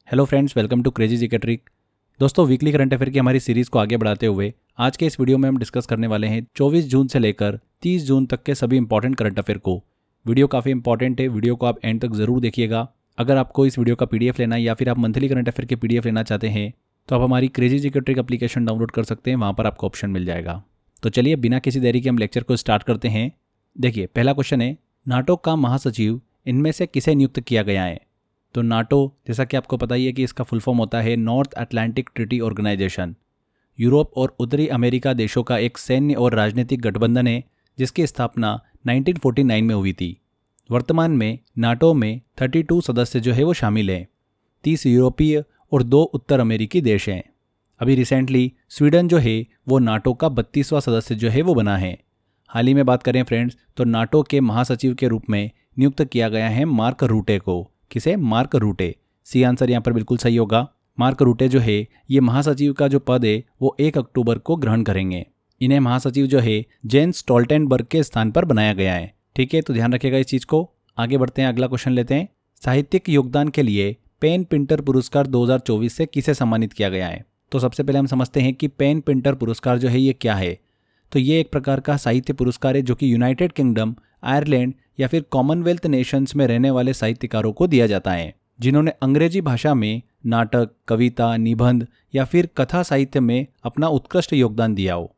Hello friends, welcome to crazy GK trick. दोस्तों, weekly current affair की हमारी series को आगे बढ़ाते हुए आज के इस वीडियो में हम डिस्कस करने वाले हैं 24 जून से लेकर 30 जून तक के सभी इंपॉर्टेंट करंट अफेयर को। वीडियो काफ़ी इंपॉर्टेंट है, वीडियो को आप एंड तक जरूर देखिएगा। अगर आपको इस वीडियो का पीडीएफ लेना है या फिर आप मंथली करंट अफेयर के पीडीएफ लेना चाहते हैं तो आप हमारी crazy GK trick application download कर सकते हैं, वहाँ पर आपको ऑप्शन मिल जाएगा। तो चलिए बिना किसी देरी के हम लेक्चर को स्टार्ट करते हैं। देखिए, पहला क्वेश्चन है, नाटो का महासचिव इनमें से किसे नियुक्त किया गया है? तो नाटो, जैसा कि आपको पता ही है कि इसका फुल फॉर्म होता है North Atlantic Treaty Organization. Europe और उत्तरी अमेरिका देशों का एक सैन्य और राजनीतिक गठबंधन है जिसकी स्थापना 1949 में हुई थी। वर्तमान में नाटो में 32 सदस्य जो है वो शामिल हैं। 30 यूरोपीय और 2 उत्तर अमेरिकी देश हैं। अभी रिसेंटली स्वीडन जो है वो नाटो का 32वां सदस्य जो है वो बना है। हाल ही में बात करें फ्रेंड्स, तो नाटो के महासचिव के रूप में नियुक्त किया गया है मार्क रूटे को। किसे? मार्क रूटे। सी आंसर यहाँ पर बिल्कुल सही होगा। मार्क रूटे जो है ये महासचिव का जो पद है वो 1 अक्टूबर को ग्रहण करेंगे। इन्हें महासचिव जो है जेन्स स्टोल्टेनबर्ग के स्थान पर बनाया गया है। ठीक है, तो ध्यान रखिएगा इस चीज़ को। आगे बढ़ते हैं, अगला क्वेश्चन लेते हैं। साहित्यिक योगदान के लिए पेन पिंटर पुरस्कार 2024 से किसे सम्मानित किया गया है? तो सबसे पहले हम समझते हैं कि पेन पिंटर पुरस्कार जो है ये क्या है। तो ये एक प्रकार का साहित्य पुरस्कार है जो कि यूनाइटेड किंगडम, आयरलैंड या फिर कॉमनवेल्थ नेशंस में रहने वाले साहित्यकारों को दिया जाता है जिन्होंने अंग्रेजी भाषा में नाटक, कविता, निबंध या फिर कथा साहित्य में अपना उत्कृष्ट योगदान दिया हो।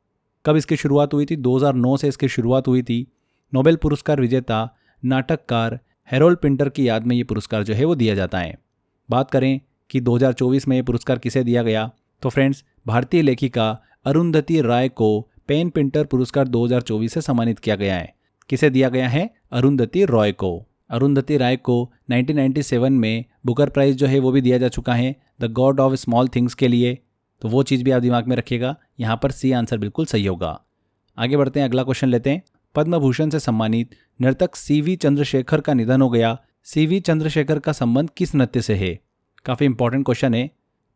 कब इसकी शुरुआत हुई थी? 2009 से इसकी शुरुआत हुई थी। नोबेल पुरस्कार विजेता नाटककार हैरोल्ड पिंटर की याद में ये पुरस्कार जो है वो दिया जाता है। बात करें कि 2024 में ये पुरस्कार किसे दिया गया, तो फ्रेंड्स भारतीय लेखिका अरुंधति राय को पेन पिंटर पुरस्कार 2024 से सम्मानित किया गया है। किसे दिया गया है? अरुंधति रॉय को। अरुंधति राय को 1997 में बुकर प्राइज जो है वो भी दिया जा चुका है the God of small things के लिए। तो वो चीज़ भी आप दिमाग में रखिएगा। यहाँ पर सी आंसर बिल्कुल सही होगा। आगे बढ़ते हैं, अगला क्वेश्चन लेते हैं। पद्म भूषण से सम्मानित नर्तक सीवी चंद्रशेखर का निधन हो गया। सीवी चंद्रशेखर का संबंध किस नृत्य से है? काफ़ी इंपॉर्टेंट क्वेश्चन है।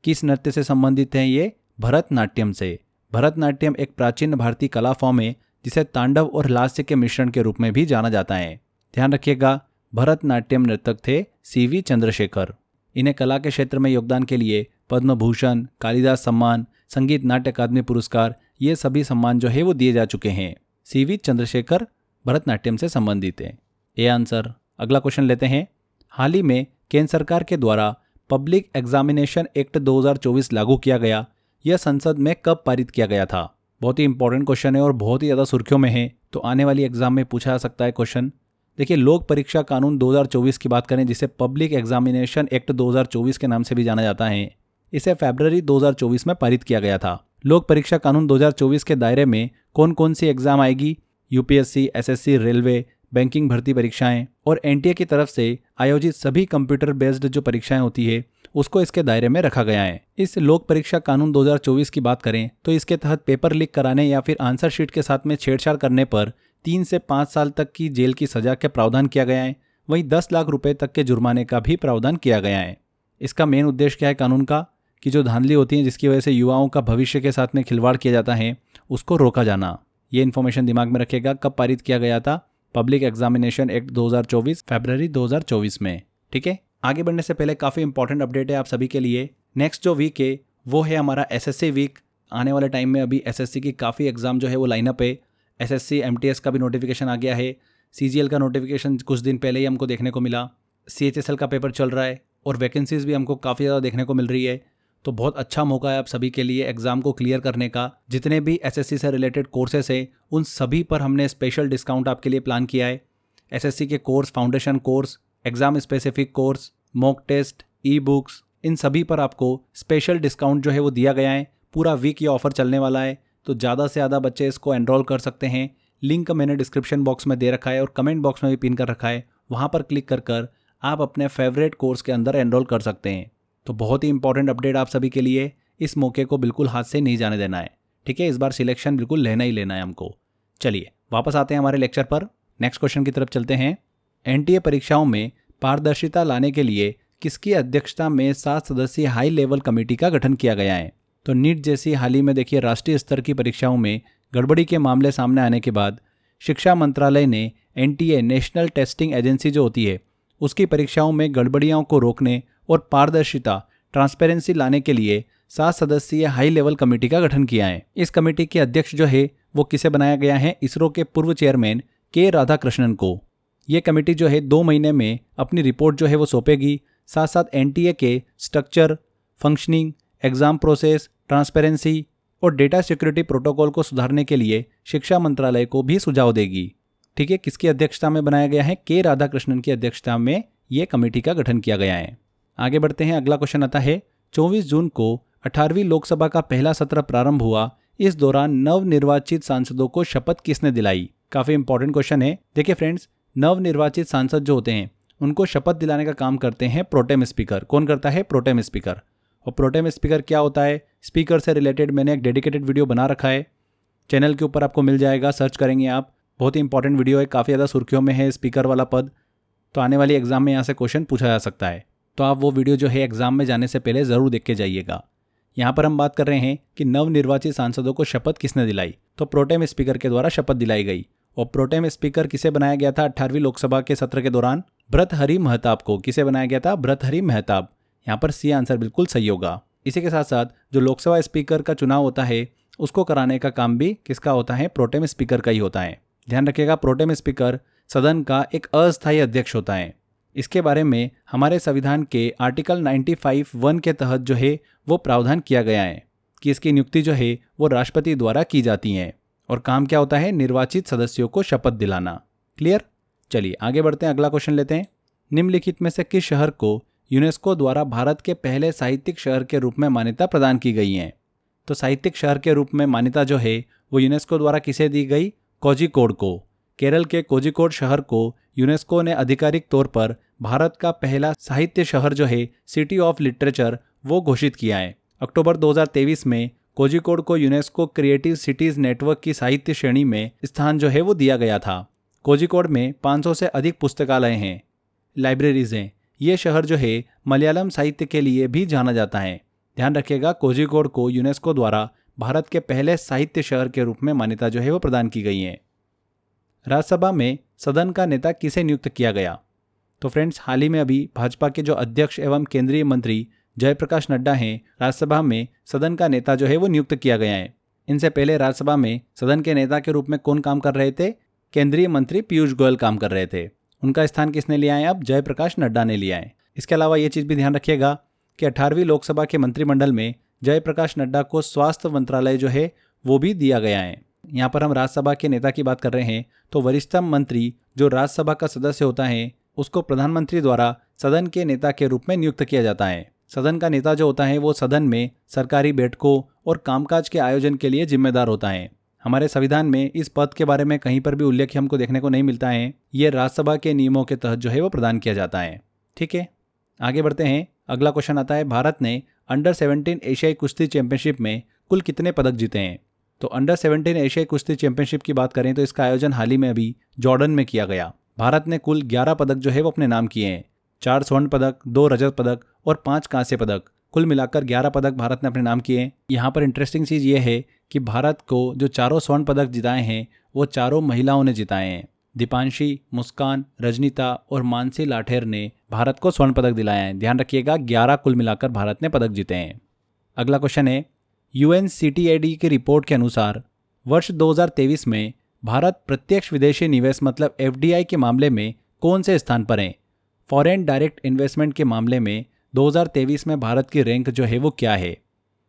किस नृत्य से संबंधित है ये? भरतनाट्यम से। भरतनाट्यम एक प्राचीन भारतीय कला फॉर्म है जिसे तांडव और लास्य के मिश्रण के रूप में भी जाना जाता है। ध्यान रखिएगा, भरतनाट्यम नर्तक थे सीवी चंद्रशेखर। इन्हें कला के क्षेत्र में योगदान के लिए पद्म भूषण, कालिदास सम्मान, संगीत नाट्य अकादमी पुरस्कार, ये सभी सम्मान जो है वो दिए जा चुके हैं। सीवी चंद्रशेखर भरतनाट्यम से संबंधित है। A answer. अगला क्वेश्चन लेते हैं। हाल ही में केंद्र सरकार के द्वारा पब्लिक एग्जामिनेशन एक्ट 2024 लागू किया गया। यह संसद में कब पारित किया गया था? बहुत ही इंपॉर्टेंट क्वेश्चन है और बहुत ही ज़्यादा सुर्खियों में है, तो आने वाली एग्जाम में पूछा जा सकता है क्वेश्चन। देखिए, लोक परीक्षा कानून 2024 की बात करें, जिसे पब्लिक एग्जामिनेशन एक्ट 2024 के नाम से भी जाना जाता है, इसे फरवरी 2024 में पारित किया गया था। लोक परीक्षा कानून 2024 के दायरे में कौन कौन सी एग्जाम आएगी? यूपीएससी, एसएससी, रेलवे, बैंकिंग भर्ती परीक्षाएं और एनटीए की तरफ से आयोजित सभी कंप्यूटर बेस्ड जो परीक्षाएं होती है उसको इसके दायरे में रखा गया है। इस लोक परीक्षा कानून 2024 की बात करें तो इसके तहत पेपर लीक कराने या फिर आंसर शीट के साथ में छेड़छाड़ करने पर 3 से 5 साल तक की जेल की सजा का प्रावधान किया गया है। वहीं 10 लाख रुपए तक के जुर्माने का भी प्रावधान किया गया है। इसका मेन उद्देश्य क्या है कानून का? कि जो धांधली होती है जिसकी वजह से युवाओं का भविष्य के साथ में खिलवाड़ किया जाता है उसको रोका जाना। ये इन्फॉर्मेशन दिमाग में रखिएगा। कब पारित किया गया था? पब्लिक एग्जामिनेशन एक्ट 2024 फरवरी 2024 में। ठीक है, आगे बढ़ने से पहले काफ़ी इंपॉर्टेंट अपडेट है आप सभी के लिए। नेक्स्ट जो वीक है वो है हमारा एसएससी वीक। आने वाले टाइम में अभी एसएससी की काफ़ी एग्जाम जो है वो लाइनअप है। एसएससी एमटीएस का भी नोटिफिकेशन आ गया है। सीजीएल का नोटिफिकेशन कुछ दिन पहले ही हमको देखने को मिला। सीएचएसएल का पेपर चल रहा है और वैकेंसीज भी हमको काफ़ी ज़्यादा देखने को मिल रही है। तो बहुत अच्छा मौका है आप सभी के लिए एग्जाम को क्लियर करने का। जितने भी एसएससी से रिलेटेड कोर्सेस है उन सभी पर हमने स्पेशल डिस्काउंट आपके लिए प्लान किया है। एसएससी के course, foundation course, exam specific course, mock test, e books, इन सभी पर आपको स्पेशल डिस्काउंट जो है वो दिया गया है। पूरा वीक ये ऑफर चलने वाला है, तो ज़्यादा से ज़्यादा बच्चे इसको एनरोल कर सकते हैं। लिंक मैंने डिस्क्रिप्शन बॉक्स में दे रखा है और कमेंट बॉक्स में भी पिन कर रखा है। वहाँ पर क्लिक कर आप अपने फेवरेट कोर्स के अंदर एनरोल कर सकते हैं। तो बहुत ही इंपॉर्टेंट अपडेट आप सभी के लिए। इस मौके को बिल्कुल हाथ से नहीं जाने देना है। ठीक है, इस बार सिलेक्शन बिल्कुल लेना ही लेना है हमको। चलिए वापस आते हैं हमारे लेक्चर पर। नेक्स्ट क्वेश्चन की तरफ चलते हैं। एनटीए परीक्षाओं में पारदर्शिता लाने के लिए किसकी अध्यक्षता में 7 सदस्यीय हाई लेवल कमेटी का गठन किया गया है? तो नीट जैसी हाल ही में देखिए राष्ट्रीय स्तर की परीक्षाओं में गड़बड़ी के मामले सामने आने के बाद शिक्षा मंत्रालय ने एनटीए, नेशनल टेस्टिंग एजेंसी जो होती है, उसकी परीक्षाओं में गड़बड़ियों को रोकने और पारदर्शिता, ट्रांसपेरेंसी लाने के लिए 7 सदस्यीय हाई लेवल कमेटी का गठन किया है। इस कमेटी के अध्यक्ष जो है वो किसे बनाया गया है? इसरो के पूर्व चेयरमैन के राधाकृष्णन को। ये कमेटी जो है 2 महीने में अपनी रिपोर्ट जो है वो सौंपेगी। साथ साथ एनटीए के structure, functioning, exam process, transparency और डेटा सिक्योरिटी प्रोटोकॉल को सुधारने के लिए शिक्षा मंत्रालय को भी सुझाव देगी। ठीक है, किसकी अध्यक्षता में बनाया गया है? के राधाकृष्णन की अध्यक्षता में ये कमेटी का गठन किया गया है। आगे बढ़ते हैं, अगला क्वेश्चन आता है 24 जून को 18वीं लोकसभा का पहला सत्र प्रारंभ हुआ। इस दौरान नवनिर्वाचित सांसदों को शपथ किसने दिलाई? काफी इंपॉर्टेंट क्वेश्चन है। देखिए फ्रेंड्स, नवनिर्वाचित सांसद जो होते हैं उनको शपथ दिलाने का काम करते हैं प्रोटेम स्पीकर। कौन करता है? Pro tem speaker. और प्रोटेम स्पीकर क्या होता है? स्पीकर से रिलेटेड मैंने एक डेडिकेटेड वीडियो बना रखा है, चैनल के ऊपर आपको मिल जाएगा, सर्च करेंगे आप। बहुत ही इंपॉर्टेंट वीडियो है, काफ़ी ज़्यादा सुर्खियों में है स्पीकर वाला पद। तो आने वाली एग्जाम में यहाँ से क्वेश्चन पूछा जा सकता है, तो आप वो वीडियो जो है एग्जाम में जाने से पहले ज़रूर देख के जाइएगा। यहाँ पर हम बात कर रहे हैं कि नवनिर्वाचित सांसदों को शपथ किसने दिलाई? तो प्रोटेम स्पीकर के द्वारा शपथ दिलाई गई। और प्रोटेम स्पीकर किसे बनाया गया था 18वीं लोकसभा के सत्र के दौरान? भर्तृहरि महताब को। किसे बनाया गया था? भर्तृहरि महताब। यहाँ पर सी आंसर बिल्कुल सही होगा। इसी के साथ साथ जो लोकसभा स्पीकर का चुनाव होता है उसको कराने का काम भी किसका होता है? प्रोटेम स्पीकर का ही होता है। ध्यान रखिएगा, प्रोटेम स्पीकर सदन का एक अस्थायी अध्यक्ष होता है। इसके बारे में हमारे संविधान के आर्टिकल 95(1) के तहत जो है वो प्रावधान किया गया है कि इसकी नियुक्ति जो है वो राष्ट्रपति द्वारा की जाती है। और काम क्या होता है? निर्वाचित सदस्यों को शपथ दिलाना। क्लियर? चलिए आगे बढ़ते हैं, अगला क्वेश्चन लेते हैं। निम्नलिखित में से किस शहर को यूनेस्को द्वारा भारत के पहले साहित्यिक शहर के रूप में मान्यता प्रदान की गई है? तो साहित्यिक शहर के रूप में मान्यता जो है वो यूनेस्को द्वारा किसे दी गई? कोझिकोड को। केरल के कोझिकोड शहर को यूनेस्को ने आधिकारिक तौर पर भारत का पहला साहित्य शहर जो है सिटी ऑफ लिटरेचर वो घोषित किया है। अक्टूबर 2023 में कोझिकोड को यूनेस्को क्रिएटिव सिटीज नेटवर्क की साहित्य श्रेणी में स्थान जो है वो दिया गया था। कोझिकोड में 500 से अधिक पुस्तकालय हैं, लाइब्रेरीज हैं। ये शहर जो है मलयालम साहित्य के लिए भी जाना जाता है। ध्यान रखिएगा, कोझिकोड को यूनेस्को द्वारा भारत के पहले साहित्य शहर के रूप में मान्यता जो है वो प्रदान की गई है। राज्यसभा में सदन का नेता किसे नियुक्त किया गया? तो फ्रेंड्स, हाल ही में अभी भाजपा के जो अध्यक्ष एवं केंद्रीय मंत्री जयप्रकाश नड्डा हैं, राज्यसभा में सदन का नेता जो है वो नियुक्त किया गया है। इनसे पहले राज्यसभा में सदन के नेता के रूप में कौन काम कर रहे थे? केंद्रीय मंत्री पीयूष गोयल काम कर रहे थे। उनका स्थान किसने लिया है? अब जयप्रकाश नड्डा ने लिया है। इसके अलावा ये चीज़ भी ध्यान रखिएगा कि 18वीं लोकसभा के मंत्रिमंडल में जयप्रकाश नड्डा को स्वास्थ्य मंत्रालय जो है वो भी दिया गया है। यहाँ पर हम राज्यसभा के नेता की बात कर रहे हैं, तो वरिष्ठतम मंत्री जो राज्यसभा का सदस्य होता है उसको प्रधानमंत्री द्वारा सदन के नेता के रूप में नियुक्त किया जाता है। सदन का नेता जो होता है वो सदन में सरकारी बैठकों और कामकाज के आयोजन के लिए जिम्मेदार होता है। हमारे संविधान में इस पद के बारे में कहीं पर भी उल्लेख हमको देखने को नहीं मिलता है। ये राज्यसभा के नियमों के तहत जो है वो प्रदान किया जाता है। ठीक है, आगे बढ़ते हैं। अगला क्वेश्चन आता है, भारत ने अंडर 17 एशियाई कुश्ती चैंपियनशिप में कुल कितने पदक जीते हैं? तो अंडर 17 एशियाई कुश्ती चैंपियनशिप की बात करें तो इसका आयोजन हाल ही में अभी जॉर्डन में किया गया। भारत ने कुल 11 पदक जो है वो अपने नाम किए हैं। 4 स्वर्ण पदक, 2 रजत पदक और 5 कांस्य पदक, कुल मिलाकर 11 पदक भारत ने अपने नाम किए हैं। यहाँ पर इंटरेस्टिंग चीज़ ये है कि भारत को जो 4 स्वर्ण पदक जिताए हैं वो 4 महिलाओं ने जिताए हैं। दीपांशी, मुस्कान, रजनीता और मानसी लाठेर ने भारत को स्वर्ण पदक दिलाए हैं। ध्यान रखिएगा, 11 कुल मिलाकर भारत ने पदक जीते हैं। अगला क्वेश्चन है, UNCTAD की रिपोर्ट के अनुसार वर्ष 2023 में भारत प्रत्यक्ष विदेशी निवेश मतलब FDI के मामले में कौन से स्थान पर है? फॉरेन डायरेक्ट इन्वेस्टमेंट के मामले में 2023 में भारत की रैंक जो है वो क्या है?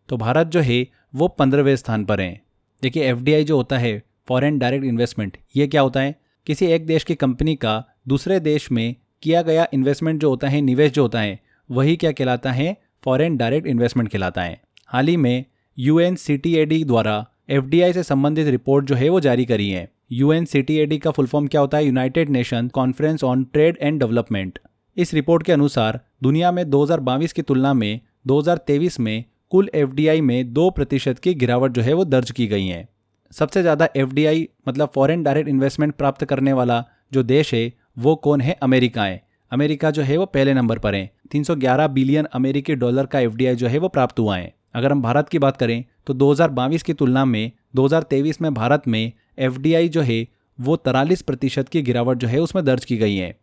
तो भारत जो है वो 15वें स्थान पर है। देखिए, FDI जो होता है, फॉरेन डायरेक्ट इन्वेस्टमेंट, ये क्या होता है? किसी एक देश की कंपनी का दूसरे देश में किया गया इन्वेस्टमेंट जो होता है, निवेश जो होता है, वही क्या कहलाता है? फॉरेन डायरेक्ट इन्वेस्टमेंट कहलाता है। हाल ही में UNCTAD द्वारा FDI से संबंधित रिपोर्ट जो है वो जारी करी है। UNCTAD का फुल फॉर्म क्या होता है? United nation conference on trade and development. इस रिपोर्ट के अनुसार दुनिया में 2022 की तुलना में 2023 में कुल FDI में 2% की गिरावट जो है वो दर्ज की गई है। सबसे ज़्यादा FDI मतलब फॉरेन डायरेक्ट इन्वेस्टमेंट प्राप्त करने वाला जो देश है वो कौन है? अमेरिका है। अमेरिका जो है वो पहले नंबर पर है। 311 बिलियन अमेरिकी डॉलर का FDI जो है वो प्राप्त हुआ है। अगर हम भारत की बात करें तो 2022 की तुलना में 2023 में भारत में FDI जो है वो 43% की गिरावट जो है उसमें दर्ज की गई है।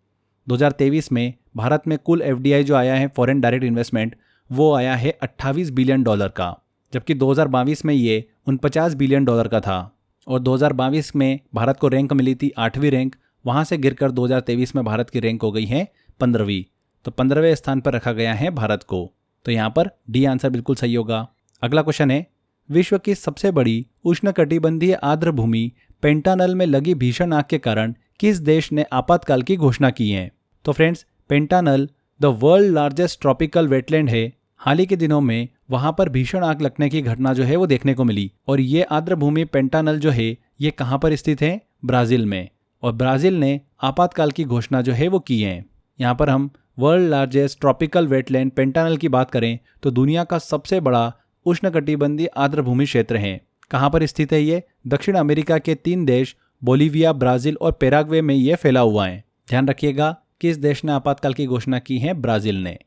2023 में भारत में कुल FDI जो आया है फॉरेन डायरेक्ट इन्वेस्टमेंट वो आया है 28 बिलियन डॉलर का, जबकि 2022 में ये 49 बिलियन डॉलर का था। और 2022 में भारत को रैंक मिली थी 8वीं रैंक, वहाँ से गिरकर 2023 में भारत की रैंक हो गई है 15वीं। तो 15वें स्थान पर रखा गया है भारत को। तो यहाँ पर डी आंसर बिल्कुल सही होगा। अगला क्वेश्चन है, विश्व की सबसे बड़ी उष्णकटिबंधीय आर्द्र भूमि पेंटानल में लगी भीषण आग के कारण किस देश ने आपातकाल की घोषणा की है? तो friends, पेंटानल the world largest tropical wetland है। हाल ही के दिनों में वहां पर भीषण आग लगने की घटना जो है वो देखने को मिली। और ये आर्द्र भूमि पेंटानल जो है ये कहाँ पर स्थित है? ब्राजील में। और ब्राजील ने आपातकाल की घोषणा जो है वो की है। यहाँ पर हम वर्ल्ड लार्जेस्ट ट्रॉपिकल वेटलैंड पेंटानल की बात करें तो दुनिया का सबसे बड़ा उष्णकटिबंधीय आर्द्र भूमि क्षेत्र है। कहाँ पर स्थित है ये? दक्षिण अमेरिका के 3 देश बोलीविया, ब्राजील और पैराग्वे में ये फैला हुआ है। ध्यान रखिएगा, किस देश ने आपातकाल की घोषणा की है? ब्राजील ने।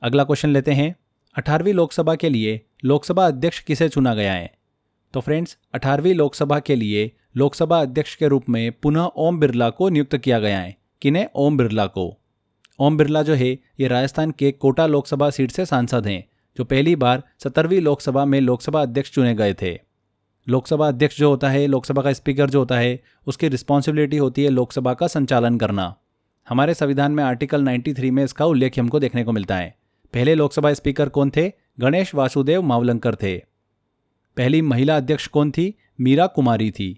अगला क्वेश्चन लेते हैं, 18वीं लोकसभा के लिए लोकसभा अध्यक्ष किसे चुना गया है? तो फ्रेंड्स, 18वीं लोकसभा के लिए लोकसभा अध्यक्ष के रूप में पुनः ओम बिरला को नियुक्त किया गया है। किन्हें? ओम बिरला को। ओम बिरला जो है ये राजस्थान के कोटा लोकसभा सीट से सांसद हैं, जो पहली बार 17वीं लोकसभा में लोकसभा अध्यक्ष चुने गए थे। लोकसभा अध्यक्ष जो होता है, लोकसभा का स्पीकर जो होता है, उसकी रिस्पॉन्सिबिलिटी होती है लोकसभा का संचालन करना। हमारे संविधान में आर्टिकल 93 में इसका उल्लेख हमको देखने को मिलता है। पहले लोकसभा स्पीकर कौन थे? गणेश वासुदेव मावलंकर थे। पहली महिला अध्यक्ष कौन थी? मीरा कुमारी थी।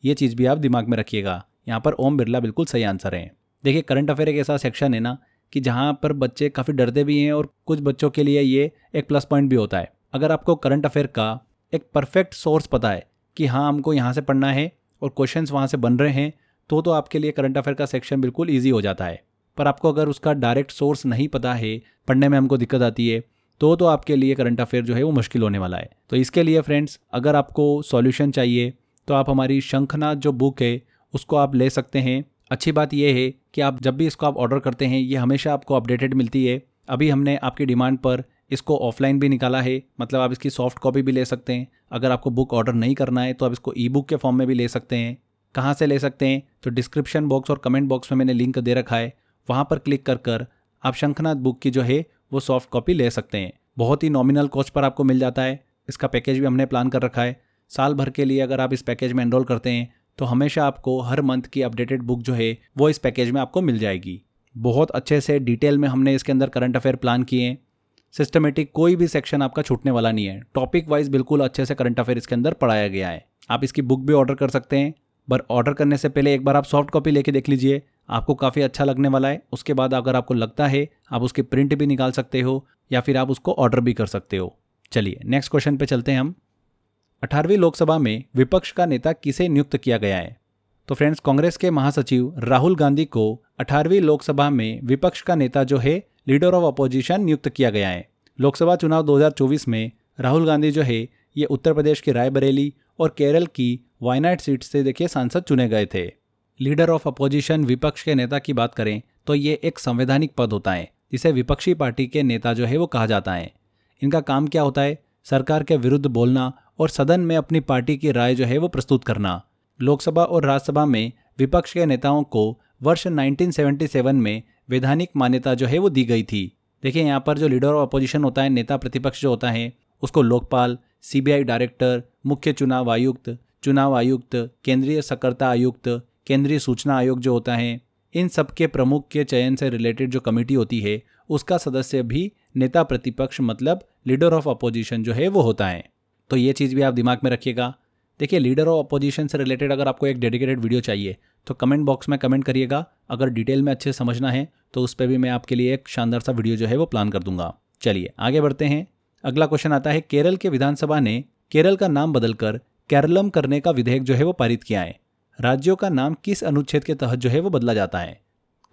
ये चीज़ भी आप दिमाग में रखिएगा। यहाँ पर ओम बिरला बिल्कुल सही आंसर है। देखिए, करंट अफेयर एक ऐसा सेक्शन है ना कि जहाँ पर बच्चे काफ़ी डरते भी हैं और कुछ बच्चों के लिए ये एक प्लस पॉइंट भी होता है। अगर आपको करंट अफेयर का एक परफेक्ट सोर्स पता है कि हाँ हमको यहाँ से पढ़ना है और क्वेश्चंस वहाँ से बन रहे हैं, तो आपके लिए करंट अफेयर का सेक्शन बिल्कुल ईजी हो जाता है। पर आपको अगर उसका डायरेक्ट सोर्स नहीं पता है, पढ़ने में हमको दिक्कत आती है, तो आपके लिए करंट अफेयर जो है वो मुश्किल होने वाला है। तो इसके लिए फ्रेंड्स, अगर आपको सॉल्यूशन चाहिए तो आप हमारी शंखनाद जो बुक है उसको आप ले सकते हैं। अच्छी बात यह है कि आप जब भी इसको आप ऑर्डर करते हैं ये हमेशा आपको अपडेटेड मिलती है। अभी हमने आपकी डिमांड पर इसको ऑफलाइन भी निकाला है, मतलब आप इसकी सॉफ्ट कॉपी भी ले सकते हैं। अगर आपको बुक ऑर्डर नहीं करना है तो आप इसको ई बुक के फॉर्म में भी ले सकते हैं। कहाँ से ले सकते हैं? तो डिस्क्रिप्शन बॉक्स और कमेंट बॉक्स में मैंने लिंक दे रखा है, वहाँ पर क्लिक कर आप शंखनाद बुक की जो है वो सॉफ्ट कॉपी ले सकते हैं। बहुत ही नॉमिनल कॉस्ट पर आपको मिल जाता है। इसका पैकेज भी हमने प्लान कर रखा है। साल भर के लिए अगर आप इस पैकेज में एनरोल करते हैं तो हमेशा आपको हर मंथ की अपडेटेड बुक जो है वो इस पैकेज में आपको मिल जाएगी। बहुत अच्छे से डिटेल में हमने इसके अंदर करंट अफेयर प्लान किए हैं। सिस्टमेटिक कोई भी सेक्शन आपका छूटने वाला नहीं है। टॉपिक वाइज बिल्कुल अच्छे से करंट अफेयर इसके अंदर पढ़ाया गया है। आप इसकी बुक भी ऑर्डर कर सकते हैं, पर ऑर्डर करने से पहले एक बार आप सॉफ्ट कॉपी लेके देख लीजिए, आपको काफ़ी अच्छा लगने वाला है। उसके बाद अगर आपको लगता है आप उसकी प्रिंट भी निकाल सकते हो या फिर आप उसको ऑर्डर भी कर सकते हो। चलिए नेक्स्ट क्वेश्चन पे चलते हैं हम। 18वीं लोकसभा में विपक्ष का नेता किसे नियुक्त किया गया है? तो फ्रेंड्स, कांग्रेस के महासचिव राहुल गांधी को 18वीं लोकसभा में विपक्ष का नेता जो है लीडर ऑफ अपोजिशन नियुक्त किया गया है। लोकसभा चुनाव 2024 में राहुल गांधी जो है ये उत्तर प्रदेश की रायबरेली और केरल की वायनाड सीट से देखिए सांसद चुने गए थे। लीडर ऑफ अपोजिशन, विपक्ष के नेता की बात करें तो ये एक संवैधानिक पद होता है जिसे विपक्षी पार्टी के नेता जो है वो कहा जाता है। इनका काम क्या होता है? सरकार के विरुद्ध बोलना और सदन में अपनी पार्टी की राय जो है वो प्रस्तुत करना। लोकसभा और राज्यसभा में विपक्ष के नेताओं को वर्ष 1977 में वैधानिक मान्यता जो है वो दी गई थी। देखिए, यहाँ पर जो लीडर ऑफ अपोजिशन होता है, नेता प्रतिपक्ष जो होता है, उसको लोकपाल, सीबीआई डायरेक्टर, मुख्य चुनाव आयुक्त, केंद्रीय सक्रियता आयुक्त, केंद्रीय सूचना आयोग जो होता है, इन सब के प्रमुख के चयन से रिलेटेड जो कमेटी होती है उसका सदस्य भी नेता प्रतिपक्ष मतलब लीडर ऑफ अपोजिशन जो है वो होता है। तो ये चीज़ भी आप दिमाग में रखिएगा। देखिए, लीडर ऑफ अपोजिशन से रिलेटेड अगर आपको एक डेडिकेटेड वीडियो चाहिए तो कमेंट बॉक्स में कमेंट करिएगा। अगर डिटेल में अच्छे समझना है तो उस पर भी मैं आपके लिए एक शानदार सा वीडियो जो है वो प्लान कर दूंगा। चलिए आगे बढ़ते हैं। अगला क्वेश्चन आता है, केरल के विधानसभा ने केरल का नाम बदलकर केरलम करने का विधेयक जो है वो पारित किया है। राज्यों का नाम किस अनुच्छेद के तहत जो है वो बदला जाता है?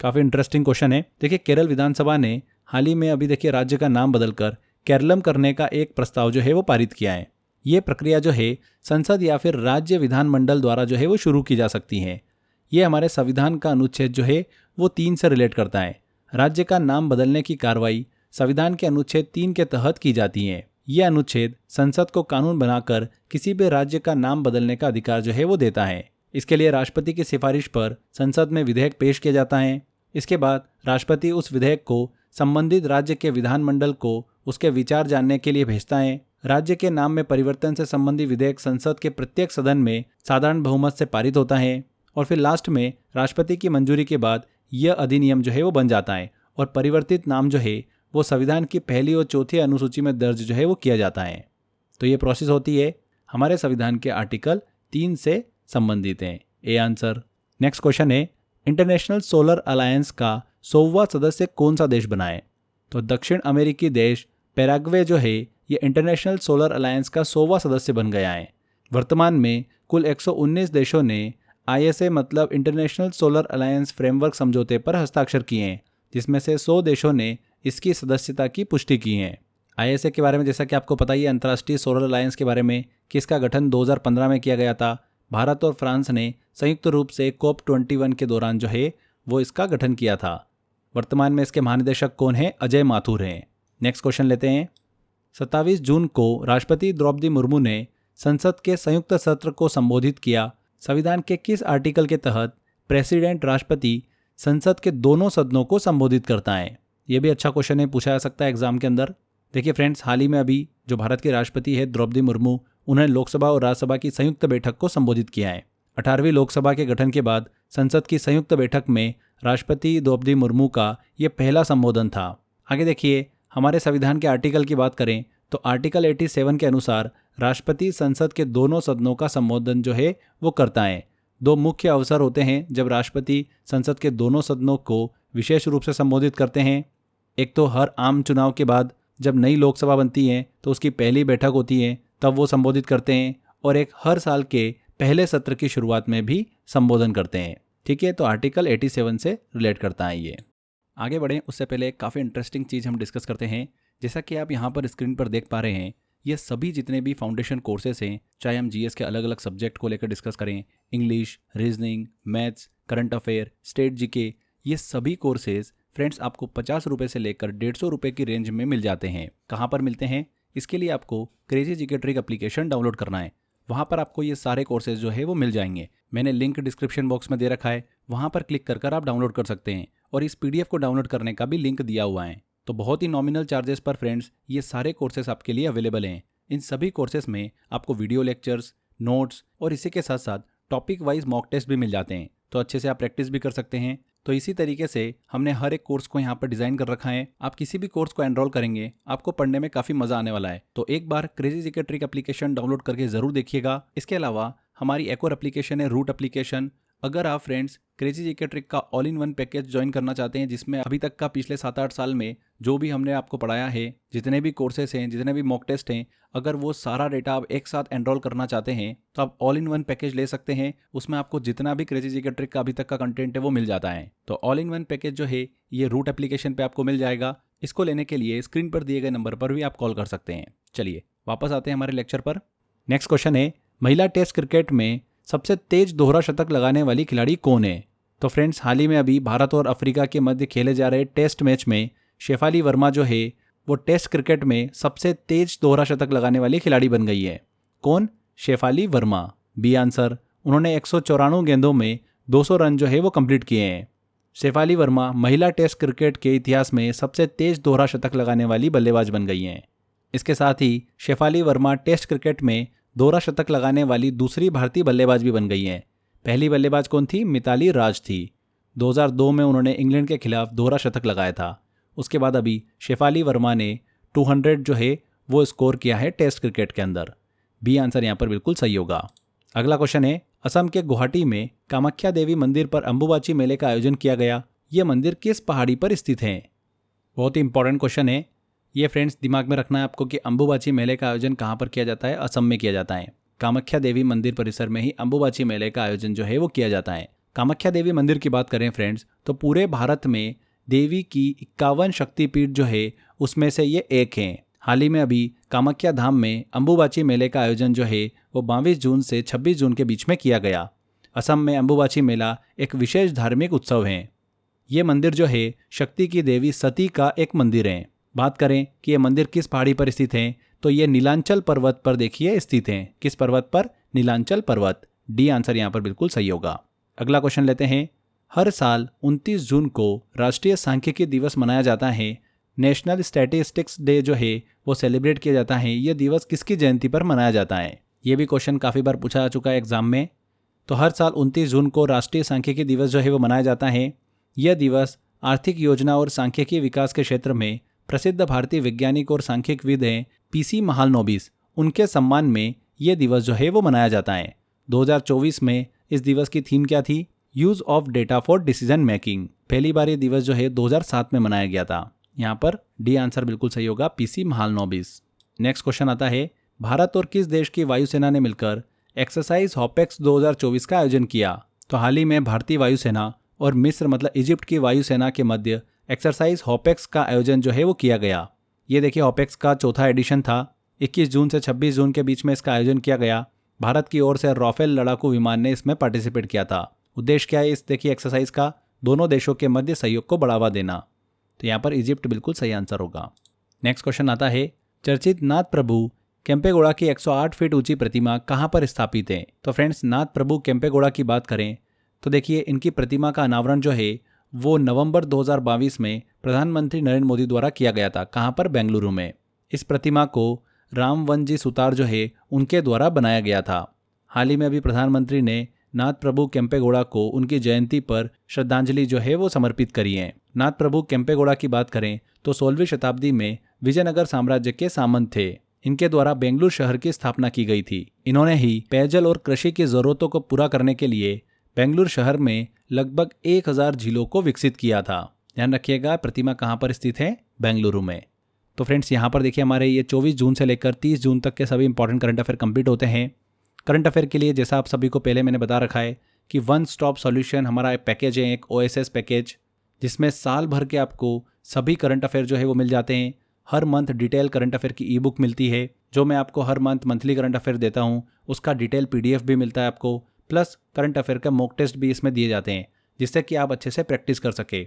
काफ़ी इंटरेस्टिंग क्वेश्चन है। देखिए, केरल विधानसभा ने हाल ही में अभी देखिए राज्य का नाम बदलकर केरलम करने का एक प्रस्ताव जो है वो पारित किया है। ये प्रक्रिया जो है संसद या फिर राज्य विधानमंडल द्वारा जो है वो शुरू की जा सकती है। ये हमारे संविधान का अनुच्छेद जो है वो 3 से रिलेट करता है। राज्य का नाम बदलने की कार्रवाई संविधान के अनुच्छेद 3 के तहत की जाती है। यह अनुच्छेद संसद को कानून बनाकर किसी भी राज्य का नाम बदलने का अधिकार जो है वो देता है। इसके लिए राष्ट्रपति की सिफारिश पर संसद में विधेयक पेश किया जाता है। इसके बाद राष्ट्रपति उस विधेयक को संबंधित राज्य के विधानमंडल को उसके विचार जानने के लिए भेजता है। राज्य के नाम में परिवर्तन से संबंधित विधेयक संसद के प्रत्येक सदन में साधारण बहुमत से पारित होता है और फिर लास्ट में राष्ट्रपति की मंजूरी के बाद यह अधिनियम जो है वो बन जाता है और परिवर्तित नाम जो है वो संविधान की पहली और चौथी अनुसूची में दर्ज जो है वो किया जाता है। तो ये प्रोसेस होती है हमारे संविधान के आर्टिकल 3 से संबंधित है। A answer. नेक्स्ट क्वेश्चन है, इंटरनेशनल सोलर अलायंस का 100वां सदस्य कौन सा देश बना है? तो दक्षिण अमेरिकी देश पैराग्वे जो है ये इंटरनेशनल सोलर अलायंस का 100वां सदस्य बन गया है। वर्तमान में कुल 119 देशों ने ISA मतलब इंटरनेशनल सोलर अलायंस फ्रेमवर्क समझौते पर हस्ताक्षर किए हैं, जिसमें से 100 देशों ने इसकी सदस्यता की पुष्टि की है। ISA के बारे में जैसा कि आपको पता ही है, अंतर्राष्ट्रीय सोलर अलायंस के बारे में कि इसका गठन 2015 में किया गया था। भारत और फ्रांस ने संयुक्त रूप से COP21 के दौरान जो है वो इसका गठन किया था। वर्तमान में इसके महानिदेशक कौन है? अजय माथुर हैं। नेक्स्ट क्वेश्चन लेते हैं। 27 जून को राष्ट्रपति द्रौपदी मुर्मू ने संसद के संयुक्त सत्र को संबोधित किया। संविधान के किस आर्टिकल के तहत प्रेसिडेंट राष्ट्रपति संसद के दोनों सदनों को संबोधित करता है? ये भी अच्छा क्वेश्चन है, पूछा जा सकता है एग्जाम के अंदर। देखिए फ्रेंड्स, हाल ही में अभी जो भारत के राष्ट्रपति है द्रौपदी मुर्मू, उन्होंने लोकसभा और राज्यसभा की संयुक्त बैठक को संबोधित किया है। 18वीं लोकसभा के गठन के बाद संसद की संयुक्त बैठक में राष्ट्रपति द्रौपदी मुर्मू का ये पहला संबोधन था। आगे देखिए, हमारे संविधान के आर्टिकल की बात करें तो आर्टिकल 87 के अनुसार राष्ट्रपति संसद के दोनों सदनों का संबोधन जो है वो करता है। दो मुख्य अवसर होते हैं जब राष्ट्रपति संसद के दोनों सदनों को विशेष रूप से संबोधित करते हैं। एक तो हर आम चुनाव के बाद जब नई लोकसभा बनती है तो उसकी पहली बैठक होती है, तब वो संबोधित करते हैं, और एक हर साल के पहले सत्र की शुरुआत में भी संबोधन करते हैं। ठीक है, तो आर्टिकल 87 से रिलेट करता है ये। आगे बढ़ें उससे पहले काफ़ी इंटरेस्टिंग चीज़ हम डिस्कस करते हैं। जैसा कि आप यहाँ पर स्क्रीन पर देख पा रहे हैं, ये सभी जितने भी फाउंडेशन कोर्सेस हैं, चाहे हम GS के अलग अलग सब्जेक्ट को लेकर डिस्कस करें, English, reasoning, maths, current affair, state GK, ये सभी कोर्सेज फ्रेंड्स आपको 50 रुपये से लेकर 150 रुपये की रेंज में मिल जाते हैं। कहाँ पर मिलते हैं? इसके लिए आपको crazy GK trick application download करना है। वहाँ पर आपको ये सारे कोर्सेज जो है वो मिल जाएंगे। मैंने लिंक डिस्क्रिप्शन बॉक्स में दे रखा है, वहाँ पर क्लिक कर आप डाउनलोड कर सकते हैं, और इस PDF को डाउनलोड करने का भी लिंक दिया हुआ है। तो बहुत ही नॉमिनल चार्जेस पर फ्रेंड्स ये सारे कोर्सेज आपके लिए अवेलेबल हैं। इन सभी कोर्सेज में आपको वीडियो लेक्चर्स, नोट्स और इसी के साथ साथ टॉपिक वाइज मॉक टेस्ट भी मिल जाते हैं, तो अच्छे से आप प्रैक्टिस भी कर सकते हैं। तो इसी तरीके से हमने हर एक कोर्स को यहाँ पर डिज़ाइन कर रखा है। आप किसी भी कोर्स को एनरोल करेंगे, आपको पढ़ने में काफ़ी मज़ा आने वाला है। तो एक बार crazy GK trick application download करके ज़रूर देखिएगा। इसके अलावा हमारी एक और एप्लीकेशन है रूट एप्लीकेशन। अगर आप फ्रेंड्स क्रेजी GK ट्रिक का all in one package join करना चाहते हैं, जिसमें अभी तक का पिछले 7-8 साल में जो भी हमने आपको पढ़ाया है, जितने भी कोर्सेस हैं, जितने भी मॉक टेस्ट हैं, अगर वो सारा डेटा आप एक साथ एनरोल करना चाहते हैं तो आप ऑल इन वन पैकेज ले सकते हैं। उसमें आपको जितना भी क्रेजी GK ट्रिक का अभी तक का कंटेंट है वो मिल जाता है। तो ऑल इन वन पैकेज जो है ये रूट एप्लीकेशन पे आपको मिल जाएगा। इसको लेने के लिए स्क्रीन पर दिए गए नंबर पर भी आप कॉल कर सकते हैं। चलिए वापस आते हैं हमारे लेक्चर पर। नेक्स्ट क्वेश्चन है, महिला टेस्ट क्रिकेट में सबसे तेज दोहरा शतक लगाने वाली खिलाड़ी कौन है? तो फ्रेंड्स, हाल ही में अभी भारत और अफ्रीका के मध्य खेले जा रहे टेस्ट मैच में शेफाली वर्मा जो है वो टेस्ट क्रिकेट में सबसे तेज दोहरा शतक लगाने वाली खिलाड़ी बन गई है। कौन? शेफाली वर्मा। B answer. उन्होंने 194 गेंदों में 200 रन जो है वो कंप्लीट किए हैं। शेफाली वर्मा महिला टेस्ट क्रिकेट के इतिहास में सबसे तेज दोहरा शतक लगाने वाली बल्लेबाज बन गई हैं। इसके साथ ही शेफाली वर्मा टेस्ट क्रिकेट में दोहरा शतक लगाने वाली दूसरी भारतीय बल्लेबाज भी बन गई हैं। पहली बल्लेबाज कौन थी? मिताली राज थी। 2002 में उन्होंने इंग्लैंड के खिलाफ दोहरा शतक लगाया था। उसके बाद अभी शेफाली वर्मा ने 200 जो है वो स्कोर किया है टेस्ट क्रिकेट के अंदर। बी आंसर यहाँ पर बिल्कुल सही होगा। अगला क्वेश्चन है, असम के गुवाहाटी में कामाख्या देवी मंदिर पर अंबुबाची मेले का आयोजन किया गया। यह मंदिर किस पहाड़ी पर स्थित है? बहुत ही इंपॉर्टेंट क्वेश्चन है ये फ्रेंड्स, दिमाग में रखना है आपको कि अंबुबाची मेले का आयोजन कहाँ पर किया जाता है? असम में किया जाता है। कामाख्या देवी मंदिर परिसर में ही अंबुबाची मेले का आयोजन जो है वो किया जाता है। कामाख्या देवी मंदिर की बात करें फ्रेंड्स तो पूरे भारत में देवी की 51 शक्तिपीठ जो है उसमें से ये एक हैं। हाल ही में अभी कामाख्या धाम में अंबुबाची मेले का आयोजन जो है वो 22 जून से 26 जून के बीच में किया गया। असम में अंबुबाची मेला एक विशेष धार्मिक उत्सव है। ये मंदिर जो है शक्ति की देवी सती का एक मंदिर है। बात करें कि ये मंदिर किस पहाड़ी पर स्थित है तो ये नीलांचल पर्वत पर देखिए स्थित है। किस पर्वत पर? नीलांचल पर्वत। डी आंसर यहाँ पर बिल्कुल सही होगा। अगला क्वेश्चन लेते हैं। हर साल 29 जून को राष्ट्रीय सांख्यिकी दिवस मनाया जाता है। नेशनल स्टैटिस्टिक्स डे जो है वो सेलिब्रेट किया जाता है, यह दिवस किसकी जयंती पर मनाया जाता है? ये भी क्वेश्चन काफ़ी बार पूछा जा चुका है एग्जाम में। तो हर साल 29 जून को राष्ट्रीय सांख्यिकी दिवस जो है वो मनाया जाता है। यह दिवस आर्थिक योजना और सांख्यिकी विकास के क्षेत्र में प्रसिद्ध भारतीय वैज्ञानिक और सांख्यिकविद हैं PC महालनोबिस, उनके सम्मान में यह दिवस जो है वो मनाया जाता है। 2024 में इस दिवस की थीम क्या थी? Use of data for decision making. पहली बार ये दिवस जो है 2007 में मनाया गया था। यहाँ पर डी आंसर बिल्कुल सही होगा, PC महालनोबिस। नेक्स्ट क्वेश्चन आता है, भारत और किस देश की वायुसेना ने मिलकर एक्सरसाइज हॉपेक्स 2024 का आयोजन किया? तो हाल ही में भारतीय वायुसेना और मिस्र मतलब इजिप्ट की वायुसेना के मध्य एक्सरसाइज हॉपेक्स का आयोजन जो है वो किया गया। ये देखिए हॉपेक्स का चौथा एडिशन था। 21 जून से 26 जून के बीच में इसका आयोजन किया गया। भारत की ओर से राफेल लड़ाकू विमान ने इसमें पार्टिसिपेट किया था। उद्देश्य क्या है इस देखिए एक्सरसाइज का? दोनों देशों के मध्य सहयोग को बढ़ावा देना। तो यहाँ पर इजिप्ट बिल्कुल सही आंसर होगा। नेक्स्ट क्वेश्चन आता है, चर्चित नाथ प्रभु केम्पेगौड़ा की 108 फीट ऊंची प्रतिमा कहाँ पर स्थापित है? तो फ्रेंड्स नाथ प्रभु केम्पेगौड़ा की बात करें तो देखिए इनकी प्रतिमा का अनावरण जो है वो नवंबर 2022 में प्रधानमंत्री नरेंद्र मोदी द्वारा किया गया था। कहाँ पर? बेंगलुरु में। इस प्रतिमा को रामवनजी सुतार जो है उनके द्वारा बनाया गया था। हाल ही में अभी प्रधानमंत्री ने नाथ प्रभु केम्पेगौड़ा को उनकी जयंती पर श्रद्धांजलि जो है वो समर्पित करी है। नाथ प्रभु केम्पेगौड़ा की बात करें तो 16वीं शताब्दी में विजयनगर साम्राज्य के सामंत थे। इनके द्वारा बेंगलुरु शहर की स्थापना की गई थी। इन्होंने ही पेयजल और कृषि की जरूरतों को पूरा करने के लिए बेंगलुरु शहर में लगभग 1000 झीलों को विकसित किया था। ध्यान रखिएगा प्रतिमा कहाँ पर स्थित है? बेंगलुरु में। तो फ्रेंड्स यहाँ पर देखिए हमारे ये 24 जून से लेकर 30 जून तक के सभी इंपॉर्टेंट करंट अफेयर कंप्लीट होते हैं। करंट अफेयर के लिए जैसा आप सभी को पहले मैंने बता रखा है कि वन स्टॉप सॉल्यूशन हमारा एक पैकेज है, एक OSS पैकेज, जिसमें साल भर के आपको सभी करंट अफेयर जो है वो मिल जाते हैं। हर मंथ डिटेल करंट अफेयर की ई बुक मिलती है, जो मैं आपको हर मंथ मंथली करंट अफेयर देता हूँ। उसका डिटेल PDF भी मिलता है आपको, प्लस करंट अफेयर का मॉक टेस्ट भी इसमें दिए जाते हैं, जिससे कि आप अच्छे से प्रैक्टिस कर सके।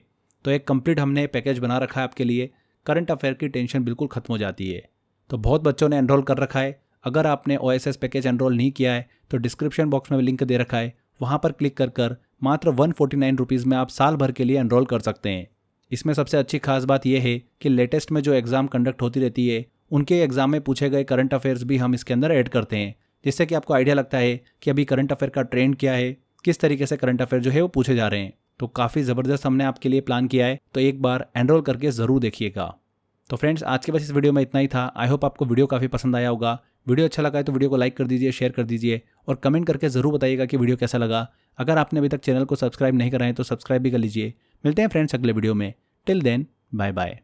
तो एक कंप्लीट हमने पैकेज बना रखा है आपके लिए। करंट अफेयर की टेंशन बिल्कुल खत्म हो जाती है। तो बहुत बच्चों ने एनरोल कर रखा है। अगर आपने OSS पैकेज एनरोल नहीं किया है तो डिस्क्रिप्शन बॉक्स में लिंक दे रखा है, वहाँ पर क्लिक कर मात्र 149 रुपीज़ में आप साल भर के लिए एनरोल कर सकते हैं। इसमें सबसे अच्छी खास बात यह है कि लेटेस्ट में जो एग्ज़ाम कंडक्ट होती रहती है उनके एग्जाम में पूछे गए करंट अफेयर्स भी हम इसके अंदर ऐड करते हैं, जिससे कि आपको आइडिया लगता है कि अभी करंट अफेयर का ट्रेंड क्या है, किस तरीके से करंट अफेयर जो है वो पूछे जा रहे हैं। तो काफ़ी ज़बरदस्त हमने आपके लिए प्लान किया है, तो एक बार एनरोल करके ज़रूर देखिएगा। तो फ्रेंड्स आज के बस इस वीडियो में इतना ही था। आई होप आपको वीडियो काफ़ी पसंद आया होगा। वीडियो अच्छा लगा है तो वीडियो को लाइक कर दीजिए, शेयर कर दीजिए और कमेंट करके ज़रूर बताइएगा कि वीडियो कैसा लगा। अगर आपने अभी तक चैनल को सब्सक्राइब नहीं करा है तो सब्सक्राइब भी कर लीजिए। मिलते हैं फ्रेंड्स अगले वीडियो में। Till then bye bye.